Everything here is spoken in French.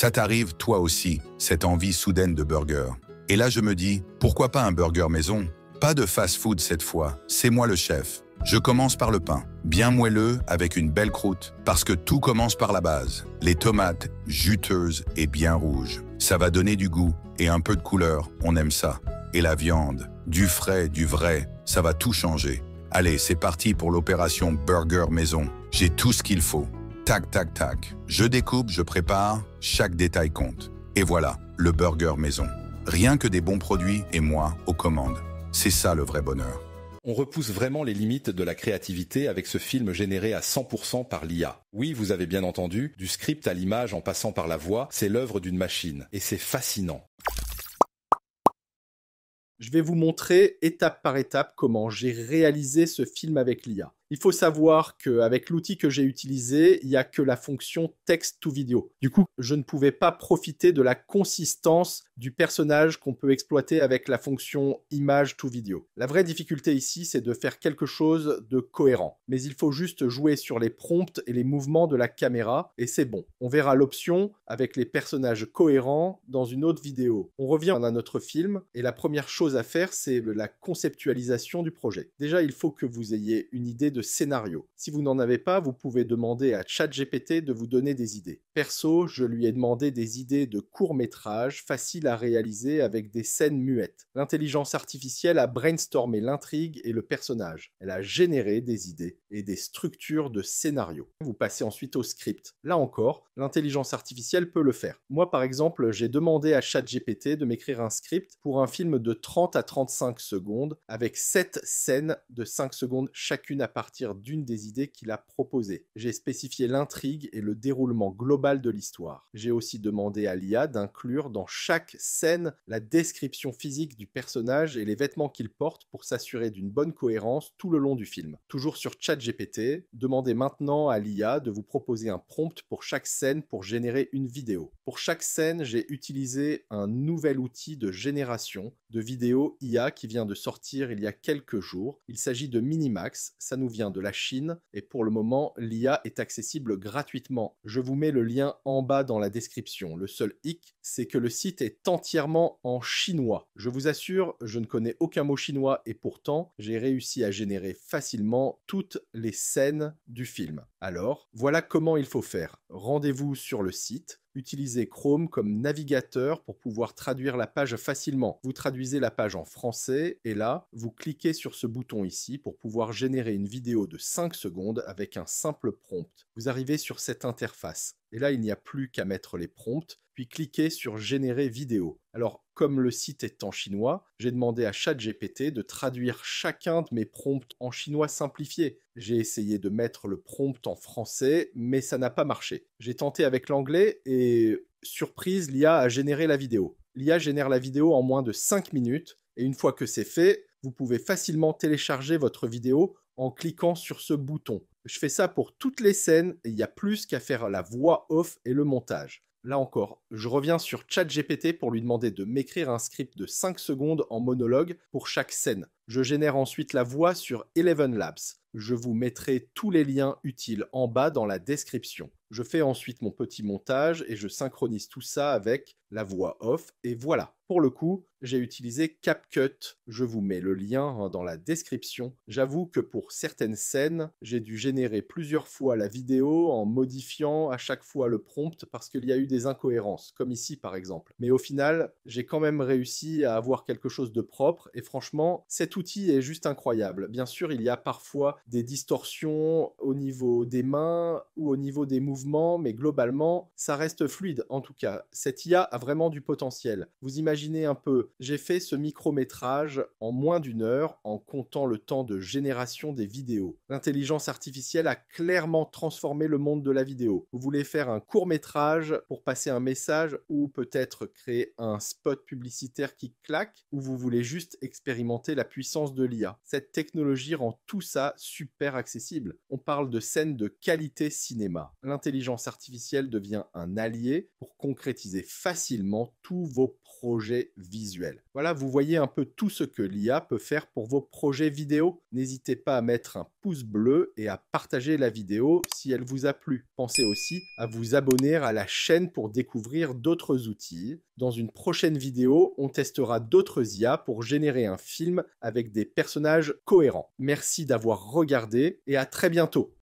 Ça t'arrive toi aussi, cette envie soudaine de burger. Et là je me dis, pourquoi pas un burger maison? Pas de fast-food cette fois, c'est moi le chef. Je commence par le pain, bien moelleux avec une belle croûte, parce que tout commence par la base. Les tomates, juteuses et bien rouges. Ça va donner du goût et un peu de couleur, on aime ça. Et la viande, du frais, du vrai, ça va tout changer. Allez, c'est parti pour l'opération burger maison. J'ai tout ce qu'il faut. Tac, tac, tac. Je découpe, je prépare, chaque détail compte. Et voilà, le burger maison. Rien que des bons produits et moi aux commandes. C'est ça le vrai bonheur. On repousse vraiment les limites de la créativité avec ce film généré à 100% par l'IA. Oui, vous avez bien entendu, du script à l'image en passant par la voix, c'est l'œuvre d'une machine. Et c'est fascinant. Je vais vous montrer étape par étape comment j'ai réalisé ce film avec l'IA. Il faut savoir qu'avec l'outil que j'ai utilisé, il n'y a que la fonction text to video. Du coup, je ne pouvais pas profiter de la consistance du personnage qu'on peut exploiter avec la fonction image to video. La vraie difficulté ici, c'est de faire quelque chose de cohérent. Mais il faut juste jouer sur les prompts et les mouvements de la caméra et c'est bon. On verra l'option avec les personnages cohérents dans une autre vidéo. On revient à notre film et la première chose à faire, c'est la conceptualisation du projet. Déjà, il faut que vous ayez une idée de scénario. Si vous n'en avez pas, vous pouvez demander à ChatGPT de vous donner des idées. Perso, je lui ai demandé des idées de courts-métrages faciles à réaliser avec des scènes muettes. L'intelligence artificielle a brainstormé l'intrigue et le personnage. Elle a généré des idées et des structures de scénario. Vous passez ensuite au script. Là encore, l'intelligence artificielle peut le faire. Moi, par exemple, j'ai demandé à ChatGPT de m'écrire un script pour un film de 30 à 35 secondes avec 7 scènes de 5 secondes chacune à partir d'une des idées qu'il a proposées. J'ai spécifié l'intrigue et le déroulement global de l'histoire. J'ai aussi demandé à l'IA d'inclure dans chaque scène la description physique du personnage et les vêtements qu'il porte pour s'assurer d'une bonne cohérence tout le long du film. Toujours sur ChatGPT, demandez maintenant à l'IA de vous proposer un prompt pour chaque scène pour générer une vidéo. Pour chaque scène, j'ai utilisé un nouvel outil de génération de vidéos IA qui vient de sortir il y a quelques jours. Il s'agit de Minimax, ça nous vient de la Chine et pour le moment, l'IA est accessible gratuitement. Je vous mets le lien en bas dans la description. Le seul hic, c'est que le site est entièrement en chinois. Je vous assure, je ne connais aucun mot chinois et pourtant, j'ai réussi à générer facilement toutes les scènes du film. Alors, voilà comment il faut faire. Rendez-vous sur le site. Utilisez Chrome comme navigateur pour pouvoir traduire la page facilement. Vous traduisez la page en français et là, vous cliquez sur ce bouton ici pour pouvoir générer une vidéo de 5 secondes avec un simple prompt. Vous arrivez sur cette interface. Et là, il n'y a plus qu'à mettre les prompts, puis cliquez sur Générer vidéo. Alors, comme le site est en chinois, j'ai demandé à ChatGPT de traduire chacun de mes prompts en chinois simplifié. J'ai essayé de mettre le prompt en français, mais ça n'a pas marché. J'ai tenté avec l'anglais et, surprise, l'IA a généré la vidéo. L'IA génère la vidéo en moins de 5 minutes, et une fois que c'est fait, vous pouvez facilement télécharger votre vidéo en cliquant sur ce bouton. Je fais ça pour toutes les scènes et il n'y a plus qu'à faire la voix off et le montage. Là encore, je reviens sur ChatGPT pour lui demander de m'écrire un script de 5 secondes en monologue pour chaque scène. Je génère ensuite la voix sur Eleven Labs. Je vous mettrai tous les liens utiles en bas dans la description. Je fais ensuite mon petit montage et je synchronise tout ça avec la voix off et voilà. Pour le coup, j'ai utilisé CapCut. Je vous mets le lien dans la description. J'avoue que pour certaines scènes, j'ai dû générer plusieurs fois la vidéo en modifiant à chaque fois le prompt parce qu'il y a eu des incohérences, comme ici par exemple. Mais au final, j'ai quand même réussi à avoir quelque chose de propre et franchement, cet outil est juste incroyable. Bien sûr, il y a parfois des distorsions au niveau des mains ou au niveau des mouvements, mais globalement, ça reste fluide. En tout cas, cette IA a vraiment du potentiel. Vous imaginez un peu, j'ai fait ce micro-métrage en moins d'une heure en comptant le temps de génération des vidéos. L'intelligence artificielle a clairement transformé le monde de la vidéo. Vous voulez faire un court-métrage pour passer un message ou peut-être créer un spot publicitaire qui claque ou vous voulez juste expérimenter la puissance de l'IA. Cette technologie rend tout ça super accessible. On parle de scènes de qualité cinéma. L'intelligence l'intelligence artificielle devient un allié pour concrétiser facilement tous vos projets visuels. Voilà, vous voyez un peu tout ce que l'IA peut faire pour vos projets vidéo. N'hésitez pas à mettre un pouce bleu et à partager la vidéo si elle vous a plu. Pensez aussi à vous abonner à la chaîne pour découvrir d'autres outils. Dans une prochaine vidéo, on testera d'autres IA pour générer un film avec des personnages cohérents. Merci d'avoir regardé et à très bientôt.